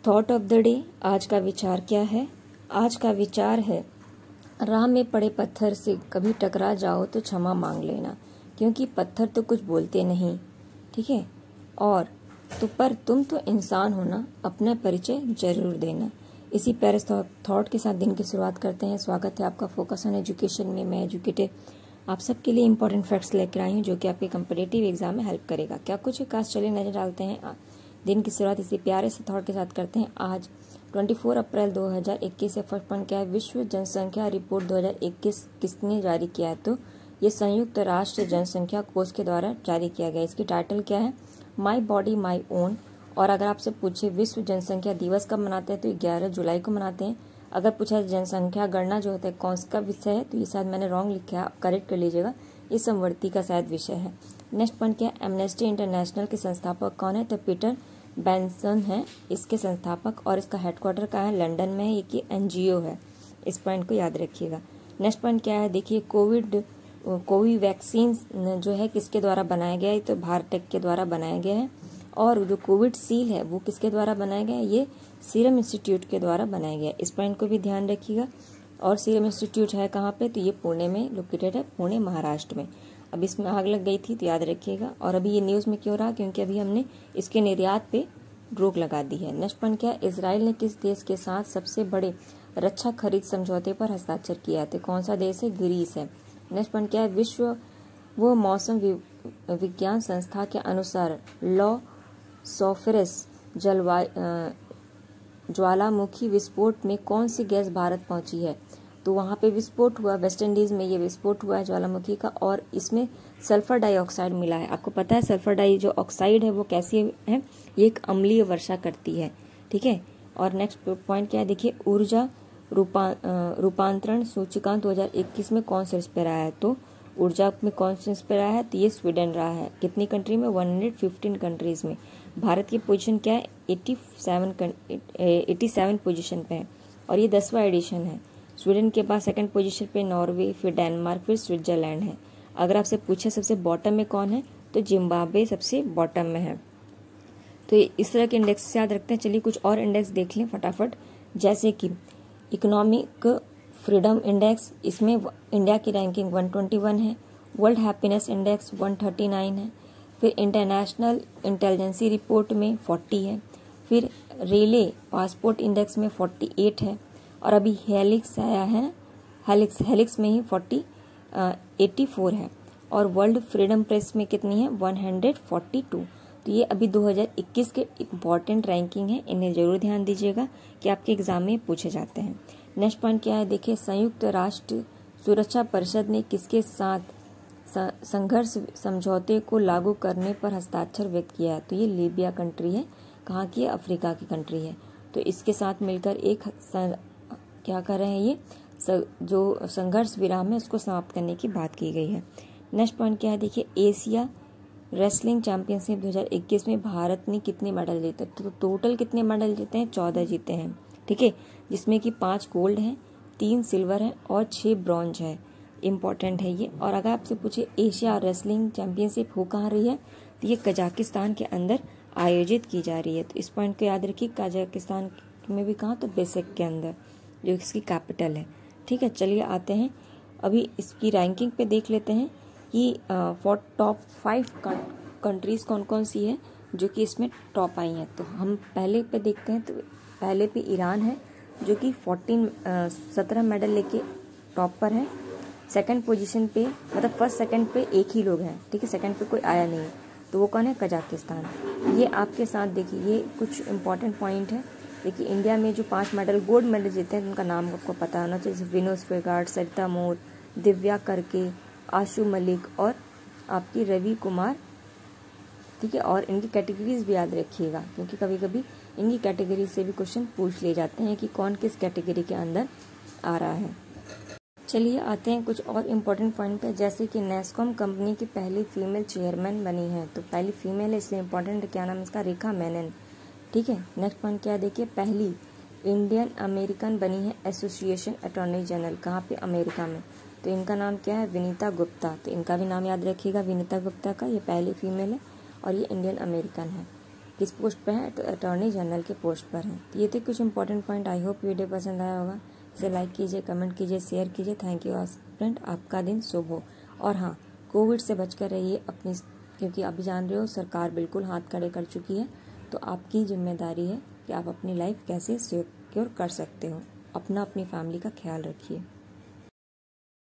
Thought of the day, आज का विचार क्या है? आज का विचार है, राह में पड़े पत्थर से कभी टकरा जाओ तो क्षमा मांग लेना, क्योंकि पत्थर तो कुछ बोलते नहीं, ठीक है। और तो पर तुम तो इंसान हो ना, अपना परिचय जरूर देना। इसी प्यारे थॉट के साथ दिन की शुरुआत करते हैं। स्वागत है आपका फोकस ऑन एजुकेशन में। मैं एजुकेटिव आप सबके लिए इंपॉर्टेंट फैक्ट्स लेकर आई हूँ जो कि आपके कंपटीटिव एग्जाम में हेल्प करेगा। क्या कुछ खास, चलिए नजर डालते हैं। दिन की शुरुआत इसी प्यारे से थॉट के साथ करते हैं। आज 24 अप्रैल 2021 से फर्स्ट पॉइंट क्या है? विश्व जनसंख्या रिपोर्ट 2021 किसने जारी किया है? तो ये संयुक्त राष्ट्र जनसंख्या कोष के द्वारा जारी किया गया। इसकी टाइटल क्या है? My body my own. और अगर आपसे पूछे विश्व जनसंख्या दिवस कब मनाते हैं, तो 11 जुलाई को मनाते हैं। अगर पूछा जनसंख्या गणना जो होता है कौन सा विषय है, तो ये शायद मैंने रॉन्ग लिखा है, आप करेक्ट कर लीजिएगा। ये संवर्ती का शायद विषय है। नेक्स्ट पॉइंट क्या है? एमनेस्टी इंटरनेशनल के संस्थापक कौन है? तो पीटर बेंसन है इसके संस्थापक, और इसका हेडक्वार्टर कहाँ है? लंदन में है। ये एनजीओ है। इस पॉइंट को याद रखिएगा। नेक्स्ट पॉइंट क्या है? देखिए, कोविड वैक्सीन जो है किसके द्वारा बनाया गया है? तो भारत के द्वारा बनाया गया है। और जो कोविड सील है वो किसके द्वारा बनाया गया है? ये सीरम इंस्टीट्यूट के द्वारा बनाया गया है। इस पॉइंट को भी ध्यान रखिएगा। और सीरम इंस्टीट्यूट है कहाँ पे? तो ये पुणे में लोकेटेड है, पुणे महाराष्ट्र में। अब इसमें आग लग गई थी तो याद रखिएगा। और अभी ये न्यूज़ में क्यों रहा? क्योंकि अभी हमने इसके निर्यात पे रोक लगा दी है। नेक्स्ट पॉइंट क्या है? इजराइल ने किस देश के साथ सबसे बड़े रक्षा खरीद समझौते पर हस्ताक्षर किया है? तो कौन सा देश है? ग्रीस है। नेक्स्ट पॉइंट क्या है? विश्व वो मौसम विज्ञान संस्था के अनुसार लॉसोफेरस ज्वालामुखी विस्फोट में कौन सी गैस भारत पहुंची है? तो वहां पे विस्फोट हुआ, वेस्ट इंडीज में ये विस्फोट हुआ है ज्वालामुखी का, और इसमें सल्फर डाइऑक्साइड मिला है। आपको पता है सल्फर डाई जो ऑक्साइड है वो कैसी है? ये एक अम्लीय वर्षा करती है, ठीक है। और नेक्स्ट पॉइंट क्या है? देखिए, ऊर्जा रूपांतरण सूचकांक 2021 में कौन सा पे रहा है? तो ऊर्जा में कौन सा पे रहा है? तो ये स्वीडन रहा है। कितनी कंट्री में? 115 कंट्रीज में। भारत की पोजीशन क्या है? 87 पोजीशन पे है, और ये 10वां एडिशन है। स्वीडन के बाद सेकंड पोजीशन पे नॉर्वे, फिर डेनमार्क, फिर स्विट्जरलैंड है। अगर आपसे पूछे सबसे बॉटम में कौन है, तो जिम्बाब्वे सबसे बॉटम में है। तो इस तरह के इंडेक्स याद रखते हैं। चलिए कुछ और इंडेक्स देख लें फटाफट। जैसे कि इकोनॉमिक फ्रीडम इंडेक्स, इसमें इंडिया की रैंकिंग 121 है। वर्ल्ड हैप्पीनेस इंडेक्स 139 है। फिर इंटरनेशनल इंटेलिजेंसी रिपोर्ट में 40 है। फिर रेले पासपोर्ट इंडेक्स में 48 है। और अभी हेलिक्स आया है, हेलिक्स में ही 84 है। और वर्ल्ड फ्रीडम प्रेस में कितनी है? 142। तो ये अभी 2021 के इम्पॉर्टेंट रैंकिंग है, इन्हें जरूर ध्यान दीजिएगा कि आपके एग्जाम में पूछे जाते हैं। नेक्स्ट पॉइंट क्या है? देखिए, संयुक्त राष्ट्र सुरक्षा परिषद ने किसके साथ संघर्ष समझौते को लागू करने पर हस्ताक्षर व्यक्त किया है? तो ये लीबिया कंट्री है। कहाँ की है? अफ्रीका की कंट्री है। तो इसके साथ मिलकर एक क्या कर रहे हैं? ये जो संघर्ष विराम है उसको समाप्त करने की बात की गई है। नेक्स्ट पॉइंट क्या है? देखिए, एशिया रेसलिंग चैंपियनशिप 2021 में भारत ने कितने मेडल जीते? तो टोटल कितने मेडल जीते हैं? 14 जीते हैं, ठीक है। जिसमें कि 5 गोल्ड हैं, 3 सिल्वर है और 6 ब्रॉन्ज है। इम्पॉर्टेंट है ये। और अगर आपसे पूछे एशिया रेसलिंग चैंपियनशिप हो कहाँ रही है, तो ये कजाकिस्तान के अंदर आयोजित की जा रही है। तो इस पॉइंट को याद रखिए। कजाकिस्तान में भी कहाँ? तो बिश्केक के अंदर, जो इसकी कैपिटल है, ठीक है। चलिए आते हैं अभी इसकी रैंकिंग पे देख लेते हैं कि फॉर टॉप 5 कंट्रीज कौन कौन सी है जो कि इसमें टॉप आई हैं। तो हम पहले पे देखते हैं। तो पहले पे ईरान है जो कि 17 मेडल लेके टॉप पर है। सेकंड पोजीशन पे, मतलब फर्स्ट सेकंड पे एक ही लोग हैं, ठीक है। सेकंड पे कोई आया नहीं है, तो वो कौन है? कजाकिस्तान। ये आपके साथ देखिए, ये कुछ इंपॉर्टेंट पॉइंट है। देखिए, इंडिया में जो 5 मेडल गोल्ड मेडल जीते हैं उनका नाम आपको पता होना चाहिए। विनोद फोगाट, सरिता मोर, दिव्या करके, आशु मलिक और आपकी रवि कुमार, ठीक है। और इनकी कैटेगरीज भी याद रखिएगा, क्योंकि कभी कभी इनकी कैटेगरी से भी क्वेश्चन पूछ लिए जाते हैं कि कौन किस कैटेगरी के अंदर आ रहा है। चलिए आते हैं कुछ और इम्पोर्टेंट पॉइंट पे। जैसे कि नेस्कॉम कंपनी की पहली फीमेल चेयरमैन बनी है। तो पहली फीमेल है इसलिए इम्पोर्टेंट है। क्या नाम इसका? रेखा मेनन, ठीक है। नेक्स्ट पॉइंट क्या है? देखिए, पहली इंडियन अमेरिकन बनी है एसोसिएशन अटॉर्नी जनरल। कहाँ पे? अमेरिका में। तो इनका नाम क्या है? विनीता गुप्ता। तो इनका भी नाम याद रखिएगा, विनीता गुप्ता का। ये पहली फीमेल है और ये इंडियन अमेरिकन है। किस पोस्ट पर हैं? तो अटॉर्नी जनरल के पोस्ट पर हैं। तो ये थे कुछ important point. I hope video पसंद आया होगा। इसे लाइक कीजिए, कमेंट कीजिए, शेयर कीजिए। थैंक यू फ्रेंड, आपका दिन शुभ हो। और हाँ, कोविड से बचकर रहिए अपनी, क्योंकि अभी जान रहे हो सरकार बिल्कुल हाथ खड़े कर चुकी है। तो आपकी जिम्मेदारी है कि आप अपनी लाइफ कैसे सिक्योर कर सकते हो। अपनी फैमिली का ख्याल रखिए।